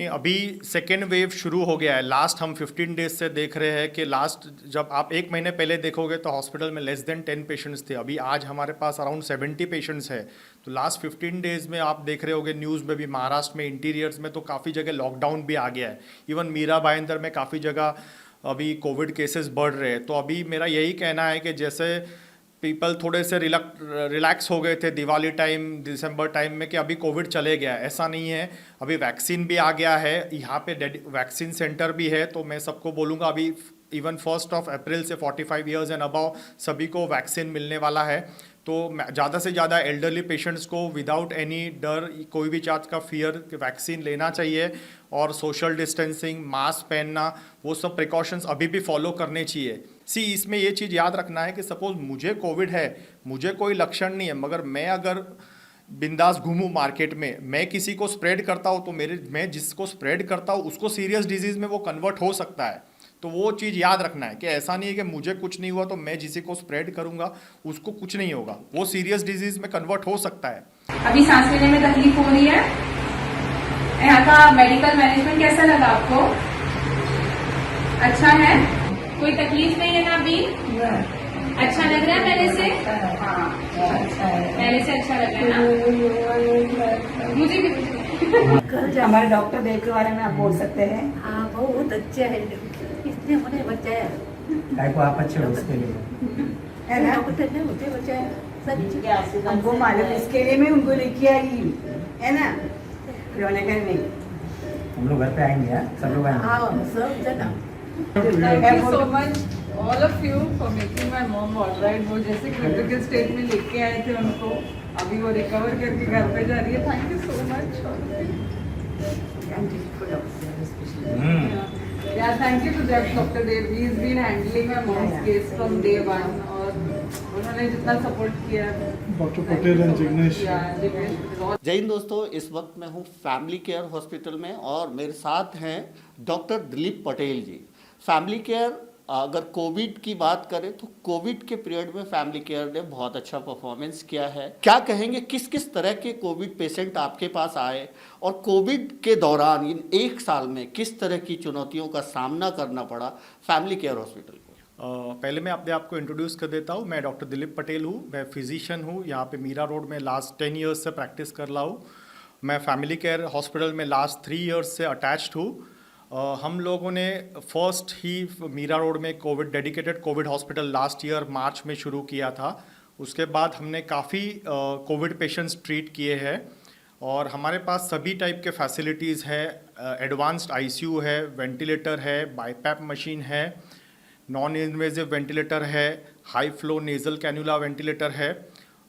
अभी second wave शुरू हो गया है। लास्ट हम 15 डेज से देख रहे हैं कि लास्ट जब आप एक महीने पहले देखोगे तो हॉस्पिटल में लेस देन 10 पेशेंट्स थे। अभी आज हमारे पास अराउंड 70 पेशेंट्स है। तो लास्ट 15 डेज में आप देख रहे होगे न्यूज़ में भी, महाराष्ट्र में इंटीरियर्स में तो काफ़ी जगह लॉकडाउन भी आ गया है। इवन मीरा भाईंदर में काफ़ी जगह अभी कोविड केसेस बढ़ रहे हैं। तो अभी मेरा यही कहना है कि जैसे पीपल थोड़े से रिलैक्स हो गए थे दिवाली टाइम, दिसंबर टाइम में कि अभी कोविड चले गया, ऐसा नहीं है। अभी वैक्सीन भी आ गया है, यहाँ पे वैक्सीन सेंटर भी है। तो मैं सबको बोलूँगा अभी इवन 1 अप्रैल से 45 ईयर्स एंड अबव सभी को वैक्सीन मिलने वाला है। तो ज़्यादा से ज़्यादा एल्डरली पेशेंट्स को विदाउट एनी डर, कोई भी चार्ज का फियर, वैक्सीन लेना चाहिए। और सोशल डिस्टेंसिंग, मास्क पहनना, वो सब प्रिकॉशंस अभी भी फॉलो करने चाहिए। इसमें ये चीज़ याद रखना है कि सपोज मुझे कोविड है, मुझे कोई लक्षण नहीं है, मगर मैं अगर बिंदास घूमूं मार्केट में, मैं किसी को स्प्रेड करता हूँ तो मैं जिसको स्प्रेड करता हूँ उसको सीरियस डिजीज़ में वो कन्वर्ट हो सकता है। तो वो चीज़ याद रखना है कि ऐसा नहीं है कि मुझे कुछ नहीं हुआ तो मैं जिसी को स्प्रेड करूंगा उसको कुछ नहीं होगा, वो सीरियस डिजीज़ में कन्वर्ट हो सकता है। अभी सांस लेने में तकलीफ हो रही है। यहाँ का मेडिकल मैनेजमेंट कैसा लगा आपको? अच्छा है, कोई तकलीफ नहीं है ना अभी? अच्छा लग रहा है पहले से? हाँ, पहले से अच्छा लग रहा है ना? मुझे भी हमारे डॉक्टर देव के बारे में आप बोल सकते हैं? हाँ, बहुत अच्छे है, इतने होने बच्चे हैं। को आप अच्छे हो उसके लिए है ना? डॉक्टर ने होते बच्चे सच्ची हमको मालूम, इसके लिए मैं उनको लेके आई, है ना? रोने का नहीं। हम लोग घर पे आएंगे यार, सब लोग आएंगे। हाँ, सब जना। Thank you so much all of you for making my mom alright। वो जैसे क्रिटिकल स्टेट में लेके आए थे उनको, अभी वो रिकवर करके घर पे जा रही है। Thank you so much. Yeah, thank you to Dr. Dev. He's been handling my mom's case from day one और उन्होंने जितना सपोर्ट किया। Doctor Patel and Jignesh. जय हिंद दोस्तों, इस वक्त मैं हूं फैमिली केयर हॉस्पिटल में और मेरे साथ हैं डॉक्टर दिलीप पटेल जी। फैमिली केयर, अगर कोविड की बात करें तो कोविड के पीरियड में फैमिली केयर ने बहुत अच्छा परफॉर्मेंस किया है। क्या कहेंगे, किस किस तरह के कोविड पेशेंट आपके पास आए और कोविड के दौरान इन एक साल में किस तरह की चुनौतियों का सामना करना पड़ा फैमिली केयर हॉस्पिटल को? पहले मैं अपने आप को इंट्रोड्यूस कर देता हूँ। मैं डॉक्टर दिलीप पटेल हूँ, मैं फिजिशियन हूँ। यहाँ पे मीरा रोड में लास्ट 10 ईयर्स से प्रैक्टिस कर रहा हूँ। मैं फैमिली केयर हॉस्पिटल में लास्ट 3 ईयर्स से अटैच्ड हूँ। हम लोगों ने फर्स्ट ही मीरा रोड में dedicated Covid hospital last year March में शुरू किया था। उसके बाद हमने काफ़ी कोविड पेशेंट्स ट्रीट किए हैं और हमारे पास सभी टाइप के फैसिलिटीज़ है। एडवांस्ड आईसीयू है, वेंटिलेटर है, बाईपैप मशीन है, नॉन इन्वेजिव वेंटिलेटर है, high flow nasal cannula ventilator है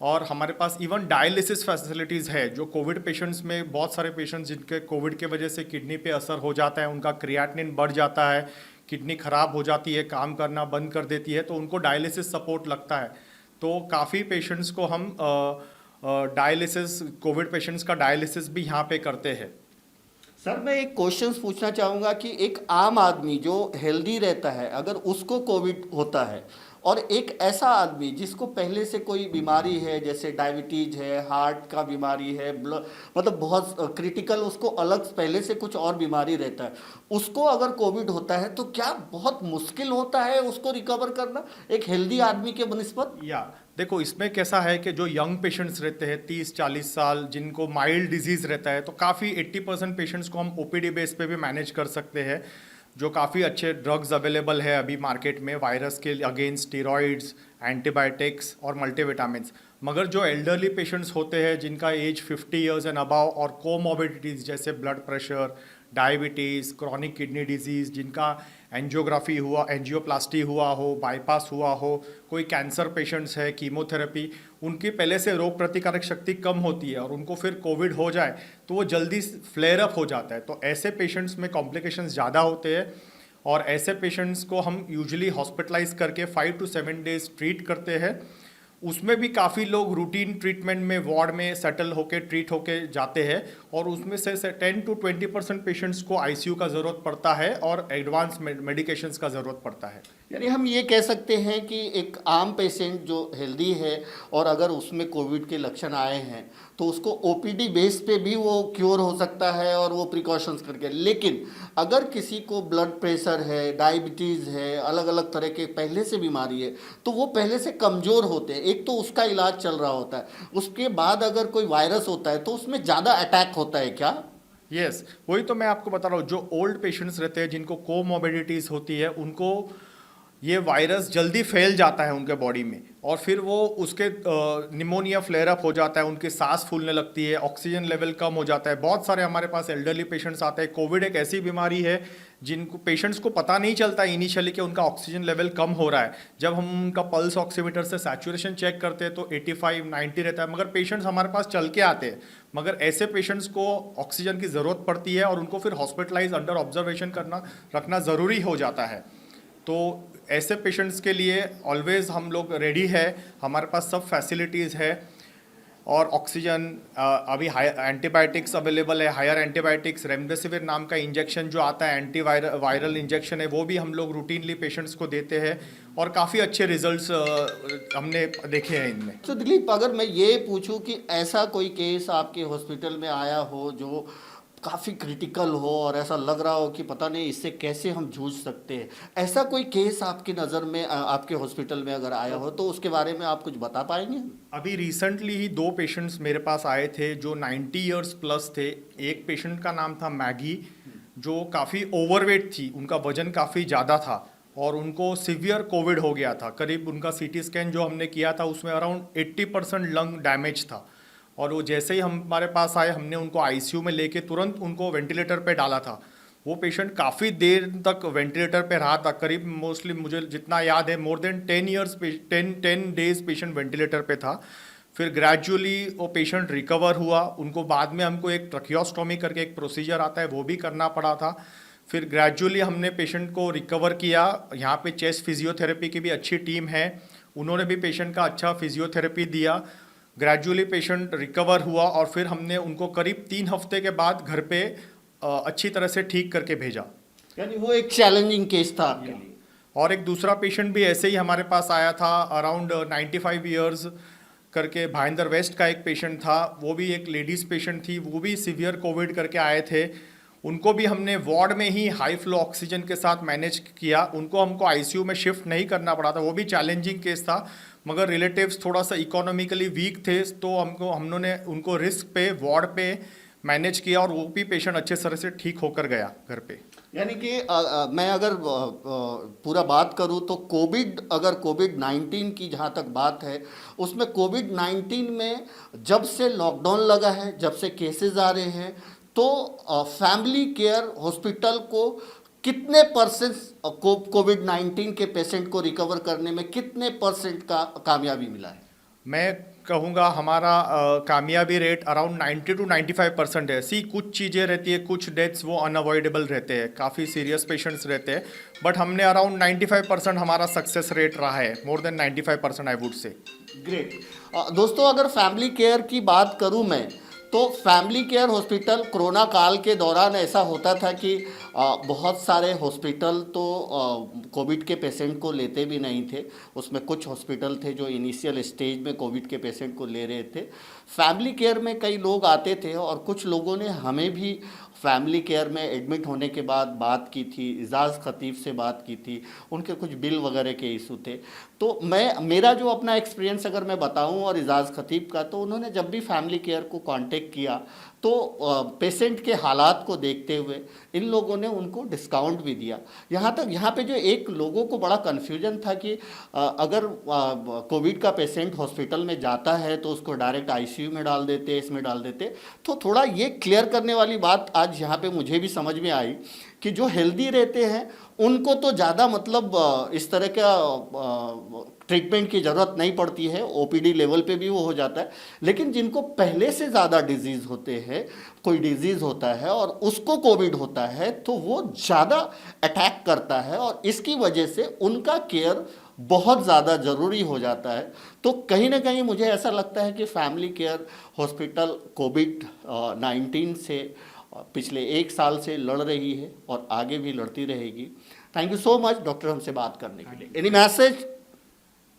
और हमारे पास इवन डायलिसिस फैसिलिटीज़ है। जो कोविड पेशेंट्स में बहुत सारे पेशेंट्स जिनके कोविड के वजह से किडनी पे असर हो जाता है, उनका क्रिएटिनिन बढ़ जाता है, किडनी ख़राब हो जाती है, काम करना बंद कर देती है, तो उनको डायलिसिस सपोर्ट लगता है। तो काफ़ी पेशेंट्स को हम डायलिसिस, कोविड पेशेंट्स का डायलिसिस भी यहाँ पे करते हैं। सर, मैं एक क्वेश्चन पूछना चाहूँगा कि एक आम आदमी जो हेल्दी रहता है, अगर उसको कोविड होता है और एक ऐसा आदमी जिसको पहले से कोई बीमारी है, जैसे डायबिटीज है, हार्ट का बीमारी है, मतलब बहुत क्रिटिकल, उसको अलग पहले से कुछ और बीमारी रहता है, उसको अगर कोविड होता है तो क्या बहुत मुश्किल होता है उसको रिकवर करना एक हेल्दी आदमी के बनिस्बत? या देखो, इसमें कैसा है कि जो यंग पेशेंट्स रहते हैं 30-40 साल, जिनको माइल्ड डिजीज़ रहता है, तो काफ़ी 80% पेशेंट्स को हम ओपीडी बेस पे भी मैनेज कर सकते हैं। जो काफ़ी अच्छे ड्रग्स अवेलेबल है अभी मार्केट में वायरस के अगेंस्ट, स्टेरॉइड्स, एंटीबायोटिक्स और मल्टीविटामिन्स। मगर जो एल्डरली पेशेंट्स होते हैं जिनका एज 50 ईयर्स एंड अबव और कोमॉर्बिडिटीज़ जैसे blood pressure, diabetes, chronic kidney disease, जिनका एंजियोग्राफी हुआ, एंजियोप्लास्टी हुआ हो, बाईपास हुआ हो, कोई कैंसर पेशेंट्स है, कीमोथेरेपी, उनकी पहले से रोग प्रतिकारक शक्ति कम होती है और उनको फिर कोविड हो जाए तो वो जल्दी फ्लेयर अप हो जाता है। तो ऐसे पेशेंट्स में कॉम्प्लिकेशंस ज़्यादा होते हैं और ऐसे पेशेंट्स को हम यूजुअली हॉस्पिटलाइज करके 5 to 7 डेज ट्रीट करते हैं। उसमें भी काफ़ी लोग रूटीन ट्रीटमेंट में वार्ड में सेटल होके ट्रीट होके जाते हैं। और उसमें से 10 to 20% पेशेंट्स को आईसीयू का ज़रूरत पड़ता है और एडवांस मेडिकेशंस का ज़रूरत पड़ता है। यानी हम ये कह सकते हैं कि एक आम पेशेंट जो हेल्दी है और अगर उसमें कोविड के लक्षण आए हैं तो उसको ओपीडी बेस पे भी वो क्योर हो सकता है और वो प्रिकॉशंस करके। लेकिन अगर किसी को ब्लड प्रेशर है, डायबिटीज़ है, अलग अलग तरह के पहले से बीमारी है, तो वो पहले से कमज़ोर होते हैं। एक तो उसका इलाज चल रहा होता है, उसके बाद अगर कोई वायरस होता है तो उसमें ज़्यादा अटैक होता है क्या? यस, वही तो मैं आपको बता रहा हूँ। जो ओल्ड पेशेंट्स रहते हैं, जिनको कोमोर्बिडिटीज़ होती है, उनको ये वायरस जल्दी फैल जाता है उनके बॉडी में और फिर वो उसके निमोनिया फ्लेयर अप हो जाता है, उनकी सांस फूलने लगती है, ऑक्सीजन लेवल कम हो जाता है। बहुत सारे हमारे पास एल्डरली पेशेंट्स आते हैं। कोविड एक ऐसी बीमारी है जिनको पेशेंट्स को पता नहीं चलता इनिशियली कि उनका ऑक्सीजन लेवल कम हो रहा है। जब हम उनका पल्स ऑक्सीमीटर से सैचुरेशन चेक करते हैं तो 85-90 रहता है, मगर पेशेंट्स हमारे पास चल के आते हैं। मगर ऐसे पेशेंट्स को ऑक्सीजन की ज़रूरत पड़ती है और उनको फिर हॉस्पिटलाइज अंडर ऑब्जर्वेशन रखना ज़रूरी हो जाता है। तो ऐसे पेशेंट्स के लिए ऑलवेज हम लोग रेडी है, हमारे पास सब फैसिलिटीज़ है और ऑक्सीजन, अभी एंटीबायोटिक्स अवेलेबल है, हायर एंटीबायोटिक्स, रेमडेसिविर नाम का इंजेक्शन जो आता है, वायरल इंजेक्शन है, वो भी हम लोग रूटीनली पेशेंट्स को देते हैं और काफ़ी अच्छे रिजल्ट्स हमने देखे हैं इनमें। तो दिलीप, अगर मैं ये पूछूं कि ऐसा कोई केस आपके हॉस्पिटल में आया हो जो काफ़ी क्रिटिकल हो और ऐसा लग रहा हो कि पता नहीं इससे कैसे हम जूझ सकते हैं, ऐसा कोई केस आपकी नज़र में आपके हॉस्पिटल में अगर आया हो तो उसके बारे में आप कुछ बता पाएंगे? अभी रिसेंटली ही 2 पेशेंट्स मेरे पास आए थे जो 90 इयर्स प्लस थे। एक पेशेंट का नाम था मैगी, जो काफ़ी ओवरवेट थी, उनका वजन काफ़ी ज़्यादा था और उनको सीवियर कोविड हो गया था। करीब उनका सीटी स्कैन जो हमने किया था उसमें अराउंड 80% लंग डैमेज था और वो जैसे ही हमारे पास आए हमने उनको आईसीयू में लेके तुरंत उनको वेंटिलेटर पे डाला था। वो पेशेंट काफ़ी देर तक वेंटिलेटर पे रहा था, करीब मोस्टली मुझे जितना याद है more than 10 days patient ventilator पे था। फिर ग्रेजुअली वो पेशेंट रिकवर हुआ। उनको बाद में हमको एक ट्रकियोस्टोमी करके एक प्रोसीजर आता है, वो भी करना पड़ा था। फिर ग्रेजुअली हमने पेशेंट को रिकवर किया। यहाँ पे चेस्ट फिजियोथेरेपी की भी अच्छी टीम है, उन्होंने भी पेशेंट का अच्छा फिजियोथेरेपी दिया। ग्रेजुअली पेशेंट रिकवर हुआ और फिर हमने उनको करीब 3 हफ्ते के बाद घर पे अच्छी तरह से ठीक करके भेजा। यानी वो एक चैलेंजिंग केस था आपके लिए। और एक दूसरा पेशेंट भी ऐसे ही हमारे पास आया था, अराउंड 95 इयर्स करके भाईंदर वेस्ट का एक पेशेंट था। वो भी एक लेडीज़ पेशेंट थी, वो भी सीवियर कोविड करके आए थे। उनको भी हमने वार्ड में ही हाई फ्लो ऑक्सीजन के साथ मैनेज किया। हमको आईसीयू में शिफ्ट नहीं करना पड़ा था। वो भी चैलेंजिंग केस था, मगर रिलेटिव्स थोड़ा सा इकोनॉमिकली वीक थे तो हमने उनको रिस्क पे वार्ड पे मैनेज किया और वो भी पेशेंट अच्छे तरह से ठीक होकर गया घर पे। यानी कि मैं अगर पूरा बात करूं तो कोविड-19 की जहां तक बात है, उसमें कोविड-19 में जब से लॉकडाउन लगा है, जब से केसेस आ रहे हैं, तो फैमिली केयर हॉस्पिटल को कितने परसेंट कोविड-19 के पेशेंट को रिकवर करने में कितने परसेंट का कामयाबी मिला है? मैं कहूँगा हमारा कामयाबी रेट अराउंड 90 to 95% है। कुछ चीज़ें रहती है, कुछ डेथ्स वो अनअवॉइडेबल रहते हैं, काफ़ी सीरियस पेशेंट्स रहते हैं, बट हमने अराउंड 95% हमारा सक्सेस रेट रहा है, more than 95% I would say. Great. दोस्तों, अगर फैमिली केयर की बात करूं मैं, तो फैमिली केयर हॉस्पिटल कोरोना काल के दौरान ऐसा होता था कि बहुत सारे हॉस्पिटल तो कोविड के पेशेंट को लेते भी नहीं थे। उसमें कुछ हॉस्पिटल थे जो इनिशियल स्टेज में कोविड के पेशेंट को ले रहे थे। फैमिली केयर में कई लोग आते थे और कुछ लोगों ने हमें भी फैमिली केयर में एडमिट होने के बाद बात की थी, इजाज़ खतीब से बात की थी, उनके कुछ बिल वगैरह के इशू थे। तो मेरा जो अपना एक्सपीरियंस अगर मैं बताऊं और इजाज़ खतीब का, तो उन्होंने जब भी फैमिली केयर को कांटेक्ट किया तो पेशेंट के हालात को देखते हुए इन लोगों ने उनको डिस्काउंट भी दिया। यहाँ पे जो एक लोगों को बड़ा कन्फ्यूजन था कि अगर कोविड का पेशेंट हॉस्पिटल में जाता है तो उसको डायरेक्ट आईसीयू में डाल देते, इसमें डाल देते। तो थोड़ा ये क्लियर करने वाली बात आज यहाँ पे मुझे भी समझ में आई कि जो हेल्दी रहते हैं उनको तो ज़्यादा मतलब इस तरह का ट्रीटमेंट की ज़रूरत नहीं पड़ती है, ओपीडी लेवल पे भी वो हो जाता है। लेकिन जिनको पहले से ज़्यादा डिजीज़ होते हैं, कोई डिजीज़ होता है और उसको कोविड होता है, तो वो ज़्यादा अटैक करता है और इसकी वजह से उनका केयर बहुत ज़्यादा ज़रूरी हो जाता है। तो कहीं ना कहीं मुझे ऐसा लगता है कि फैमिली केयर हॉस्पिटल कोविड-19 से पिछले 1 साल से लड़ रही है और आगे भी लड़ती रहेगी। Thank you so much doctor हमसे बात करने के लिए। Any message?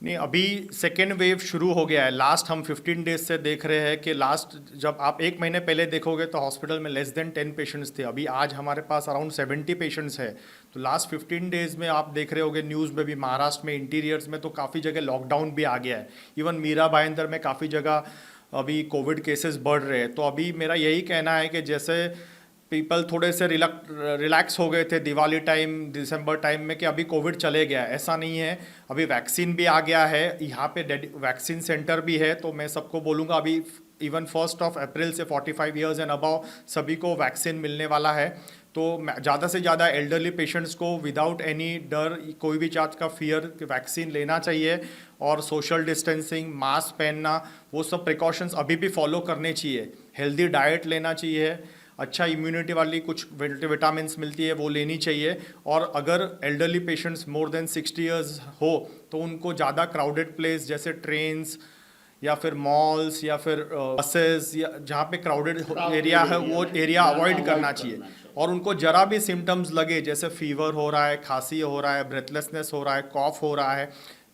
नहीं, अभी सेकेंड वेव शुरू हो गया है। लास्ट हम 15 डेज से देख रहे हैं कि लास्ट जब आप 1 महीने पहले देखोगे तो हॉस्पिटल में लेस देन 10 पेशेंट्स थे। अभी आज हमारे पास अराउंड 70 पेशेंट्स है। तो लास्ट 15 डेज में आप देख रहे होगे न्यूज़ में भी, महाराष्ट्र में इंटीरियर्स में तो काफ़ी जगह लॉकडाउन भी आ गया है। इवन मीरा भाईंदर में काफ़ी जगह अभी कोविड केसेस बढ़ रहे हैं। तो अभी मेरा यही कहना है कि जैसे पीपल थोड़े से रिलैक्स हो गए थे दिवाली टाइम, दिसंबर टाइम में कि अभी कोविड चले गया, ऐसा नहीं है। अभी वैक्सीन भी आ गया है, यहाँ पे वैक्सीन सेंटर भी है। तो मैं सबको बोलूँगा अभी इवन 1 अप्रैल से 45 ईयर्स एंड अबव सभी को वैक्सीन मिलने वाला है। तो ज़्यादा से ज़्यादा एल्डरली पेशेंट्स को विदाउट एनी डर, कोई भी चार्ज का फियर, वैक्सीन लेना चाहिए। और सोशल डिस्टेंसिंग, मास्क पहनना, वो सब प्रिकॉशंस अभी भी फॉलो करने चाहिए। हेल्दी डाइट लेना चाहिए, अच्छा इम्यूनिटी वाली कुछ विटामिन्स मिलती है वो लेनी चाहिए। और अगर elderly patients more than 60 years हो तो उनको ज़्यादा क्राउडेड प्लेस जैसे ट्रेन्स या फिर मॉल्स या फिर बसेस या जहाँ पे क्राउडेड एरिया है वो एरिया अवॉइड करना चाहिए। और उनको जरा भी सिम्टम्स लगे जैसे फीवर हो रहा है, खांसी हो रहा है, ब्रेथलेसनेस हो रहा है, कॉफ हो रहा है,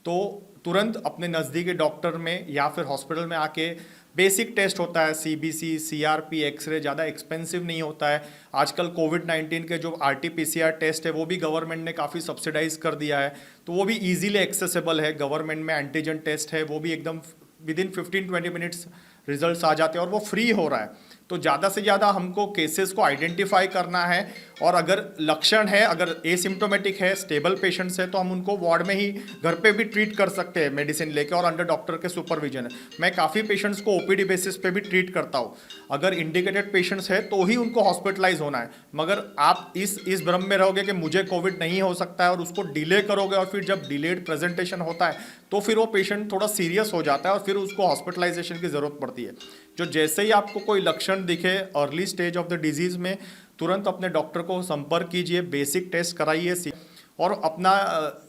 तो तुरंत अपने नज़दीकी डॉक्टर में या फिर हॉस्पिटल में आके बेसिक टेस्ट होता है, CBC, CRP, एक्सरे, ज़्यादा एक्सपेंसिव नहीं होता है। आजकल कोविड-19 के जो RT-PCR टेस्ट है वो भी गवर्नमेंट ने काफ़ी सब्सिडाइज कर दिया है, तो वो भी इजीली एक्सेसिबल है। गवर्नमेंट में एंटीजन टेस्ट है, वो भी एकदम विदिन 15-20 मिनट्स रिजल्ट्स आ जाते हैं और वो फ्री हो रहा है। तो ज़्यादा से ज़्यादा हमको केसेस को आइडेंटिफाई करना है। और अगर लक्षण है, अगर एसिम्टोमेटिक है, स्टेबल पेशेंट्स है, तो हम उनको वार्ड में ही घर पे भी ट्रीट कर सकते हैं मेडिसिन लेके और अंडर डॉक्टर के सुपरविजन। मैं काफ़ी पेशेंट्स को OPD बेसिस पे भी ट्रीट करता हूँ। अगर इंडिकेटेड पेशेंट्स है तो ही उनको हॉस्पिटलाइज होना है। मगर आप इस भ्रम में रहोगे कि मुझे कोविड नहीं हो सकता है और उसको डिले करोगे और फिर जब डिलेड प्रेजेंटेशन होता है तो फिर वो पेशेंट थोड़ा सीरियस हो जाता है और फिर उसको हॉस्पिटलाइजेशन की ज़रूरत पड़ती है। जो जैसे ही आपको कोई लक्षण दिखे early stage of the disease में, तुरंत अपने डॉक्टर को संपर्क कीजिए, बेसिक टेस्ट कराइए और अपना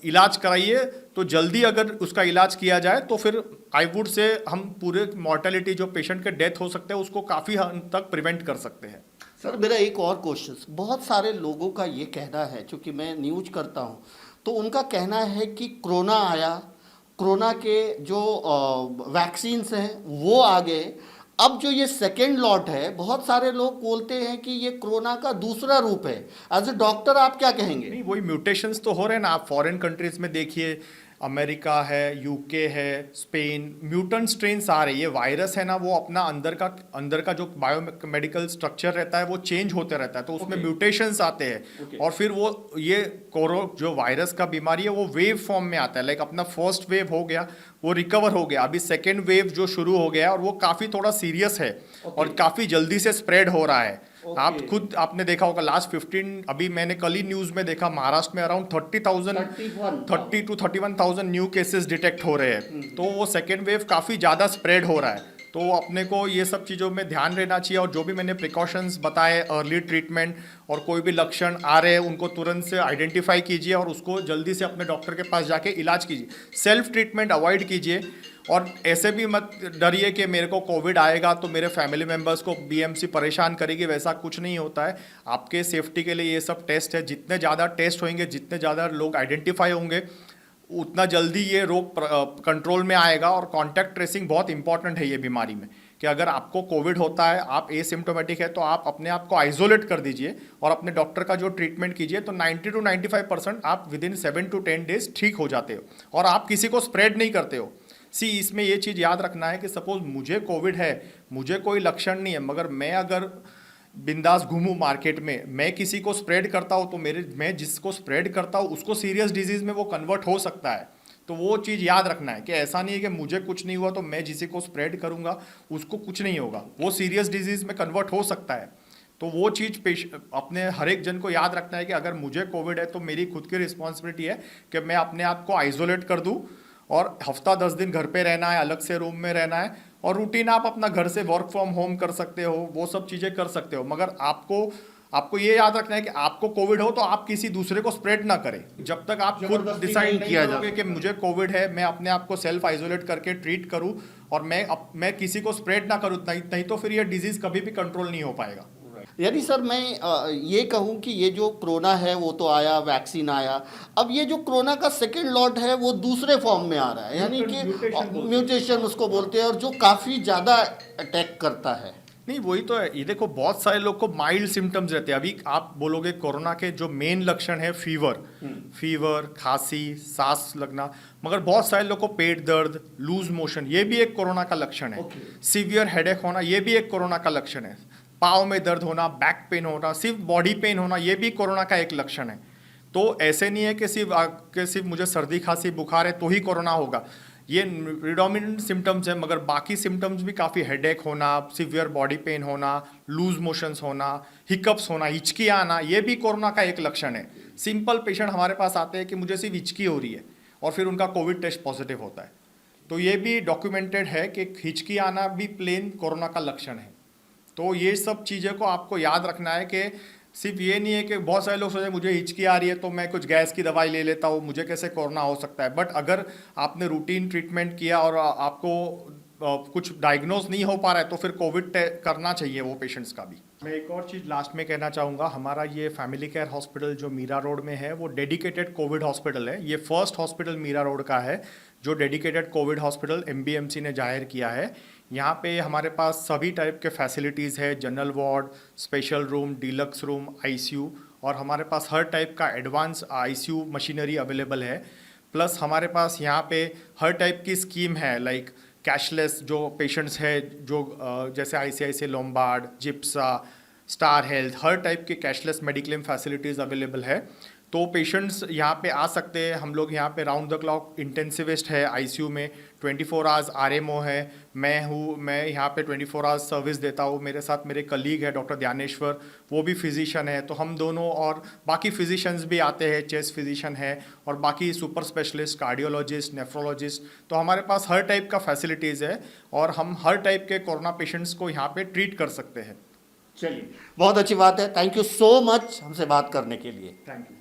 इलाज कराइए। तो जल्दी अगर उसका इलाज किया जाए तो फिर आई वुड से हम पूरे मॉर्टेलिटी जो पेशेंट के डेथ हो सकते हैं उसको काफ़ी हद तक प्रिवेंट कर सकते हैं। सर मेरा एक और क्वेश्चन, बहुत सारे लोगों का ये कहना है, चूँकि मैं न्यूज करता हूँ, तो उनका कहना है कि कोरोना आया, कोरोना के जो वैक्सीन्स हैं वो आ गए, अब जो ये सेकेंड लॉट है, बहुत सारे लोग बोलते हैं कि ये कोरोना का दूसरा रूप है। एज ए डॉक्टर आप क्या कहेंगे? नहीं, वही म्यूटेशंस तो हो रहे हैं ना। आप फॉरेन कंट्रीज में देखिए, अमेरिका है, UK है, स्पेन, म्यूटेंट स्ट्रेन्स आ रहे हैं। ये वायरस है ना, वो अपना अंदर का जो बायोमेडिकल स्ट्रक्चर रहता है वो चेंज होते रहता है, तो उसमें म्यूटेशंस आते हैं। और फिर वो ये जो वायरस का बीमारी है वो वेव फॉर्म में आता है। लाइक अपना फर्स्ट वेव हो गया, वो रिकवर हो गया, अभी सेकेंड वेव जो शुरू हो गया और वो काफ़ी थोड़ा सीरियस है और काफ़ी जल्दी से स्प्रेड हो रहा है। आप खुद आपने देखा होगा लास्ट 15, अभी मैंने कल ही न्यूज़ में देखा महाराष्ट्र में around 30 to 31,000 new cases detect हो रहे हैं। तो वो सेकेंड वेव काफ़ी ज़्यादा स्प्रेड हो रहा है। तो अपने को ये सब चीज़ों में ध्यान रहना चाहिए और जो भी मैंने प्रिकॉशंस बताए, अर्ली ट्रीटमेंट और कोई भी लक्षण आ रहे हैं उनको तुरंत से आइडेंटिफाई कीजिए और उसको जल्दी से अपने डॉक्टर के पास जाके इलाज कीजिए। सेल्फ ट्रीटमेंट अवॉइड कीजिए और ऐसे भी मत डरिए कि मेरे को कोविड आएगा तो मेरे फैमिली मेम्बर्स को BMC परेशान करेगी, वैसा कुछ नहीं होता है। आपके सेफ्टी के लिए ये सब टेस्ट है, जितने ज़्यादा टेस्ट होंगे, जितने ज़्यादा लोग आइडेंटिफाई होंगे, उतना जल्दी ये रोग कंट्रोल में आएगा। और कॉन्टैक्ट ट्रेसिंग बहुत इंपॉर्टेंट है ये बीमारी में, कि अगर आपको कोविड होता है, आप एसिम्टोमेटिक है, तो आप अपने आप को आइसोलेट कर दीजिए और अपने डॉक्टर का जो ट्रीटमेंट कीजिए, तो 90 to 95% आप विदिन 7 to 10 डेज ठीक हो जाते हो और आप किसी को स्प्रेड नहीं करते हो। इसमें ये चीज़ याद रखना है कि सपोज मुझे कोविड है, मुझे कोई लक्षण नहीं है, मगर मैं अगर बिंदास घूमूं मार्केट में, मैं किसी को स्प्रेड करता हूँ तो मैं जिसको स्प्रेड करता हूँ उसको सीरियस डिजीज़ में वो कन्वर्ट हो सकता है। तो वो चीज़ याद रखना है कि ऐसा नहीं है कि मुझे कुछ नहीं हुआ तो मैं जिसी को स्प्रेड करूँगा उसको कुछ नहीं होगा, वो सीरियस डिजीज़ में कन्वर्ट हो सकता है। तो वो चीज़ अपने हर एक जन को याद रखना है कि अगर मुझे कोविड है तो मेरी खुद की रिस्पॉन्सिबिलिटी है कि मैं अपने आप को आइसोलेट कर दूँ और हफ्ता 10 दिन घर पे रहना है, अलग से रूम में रहना है और रूटीन आप अपना घर से वर्क फ्रॉम होम कर सकते हो, वो सब चीज़ें कर सकते हो। मगर आपको आपको ये याद रखना है कि आपको कोविड हो तो आप किसी दूसरे को स्प्रेड ना करें। जब तक आप खुद जबरदस्ती डिसाइड नहीं नहीं किया जा करोगे कि मुझे कोविड है, मैं अपने आप को सेल्फ आइसोलेट करके ट्रीट करूं और मैं किसी को स्प्रेड ना करूं, नहीं तो फिर ये डिजीज कभी भी कंट्रोल नहीं हो पाएगा। यानी सर मैं ये कहूँ कि ये जो कोरोना है वो तो आया, वैक्सीन आया, अब ये जो कोरोना का सेकेंड लॉट है वो दूसरे फॉर्म में आ रहा है, यानी कि म्यूटेशन उसको बोलते हैं, और जो काफ़ी ज़्यादा अटैक करता है। नहीं, वही तो है। ये देखो, बहुत सारे लोग को माइल्ड सिम्टम्स रहते हैं। अभी आप बोलोगे कोरोना के जो मेन लक्षण है फीवर, खांसी, सांस लगना, मगर बहुत सारे लोग को पेट दर्द, लूज मोशन, ये भी एक कोरोना का लक्षण है। सीवियर हेडेक होना, ये भी एक कोरोना का लक्षण है। पाँव में दर्द होना, बैक पेन होना, सिर्फ बॉडी पेन होना, ये भी कोरोना का एक लक्षण है। तो ऐसे नहीं है कि सिर्फ मुझे सर्दी खांसी बुखार है तो ही कोरोना होगा। ये प्रिडोमिनेंट सिम्टम्स है, मगर बाकी सिम्टम्स भी काफ़ी, हेडेक होना, सिवियर बॉडी पेन होना, लूज मोशंस होना, हिकअप्स होना, हिचकी आना, ये भी कोरोना का एक लक्षण है। सिंपल पेशेंट हमारे पास आते हैं कि मुझे सिर्फ हिचकी हो रही है और फिर उनका कोविड टेस्ट पॉजिटिव होता है। तो ये भी डॉक्यूमेंटेड है कि हिचकी आना भी प्लेन कोरोना का लक्षण है। तो ये सब चीज़ें को आपको याद रखना है कि सिर्फ ये नहीं है कि बहुत सारे लोग सोचते मुझे हिचकी आ रही है तो मैं कुछ गैस की दवाई ले लेता हूँ, मुझे कैसे कोरोना हो सकता है। बट अगर आपने रूटीन ट्रीटमेंट किया और आपको कुछ डायग्नोज नहीं हो पा रहा है तो फिर कोविड करना चाहिए वो पेशेंट्स का भी। मैं एक और चीज़ लास्ट में कहना चाहूँगा, हमारा ये फैमिली केयर हॉस्पिटल जो मीरा रोड में है वो डेडिकेटेड कोविड हॉस्पिटल है। ये फर्स्ट हॉस्पिटल मीरा रोड का है जो डेडिकेटेड कोविड हॉस्पिटल MBMC ने जाहिर किया है। यहाँ पे हमारे पास सभी टाइप के फैसिलिटीज़ है, general ward, special room, deluxe room, ICU, और हमारे पास हर टाइप का एडवांस ICU मशीनरी अवेलेबल है। प्लस हमारे पास यहाँ पे हर टाइप की स्कीम है, लाइक कैशलेस जो पेशेंट्स है, जो जैसे ICICI लोम्बार्ड, जिप्सा, स्टार हेल्थ, हर टाइप के कैशलेस मेडिक्लेम फैसिलिटीज़ अवेलेबल है। तो पेशेंट्स यहाँ पे आ सकते हैं। हम लोग यहाँ पे राउंड द क्लॉक इंटेंसिविस्ट है ICU में, 24 आवर्स RMO है, मैं यहाँ पे 24 आवर्स सर्विस देता हूँ। मेरे साथ मेरे कलीग है डॉक्टर ध्यानेश्वर, वो भी फिजिशियन है। तो हम दोनों और बाकी फिजिशियंस भी आते हैं, चेस्ट फिजिशियन है और बाकी सुपर स्पेशलिस्ट, कार्डियोलॉजिस्ट, नेफ्रोलॉजिस्ट। तो हमारे पास हर टाइप का फैसिलिटीज़ है और हम हर टाइप के कोरोना पेशेंट्स को यहाँ पे ट्रीट कर सकते हैं। चलिए, बहुत अच्छी बात है। थैंक यू सो मच हमसे बात करने के लिए। Thank you.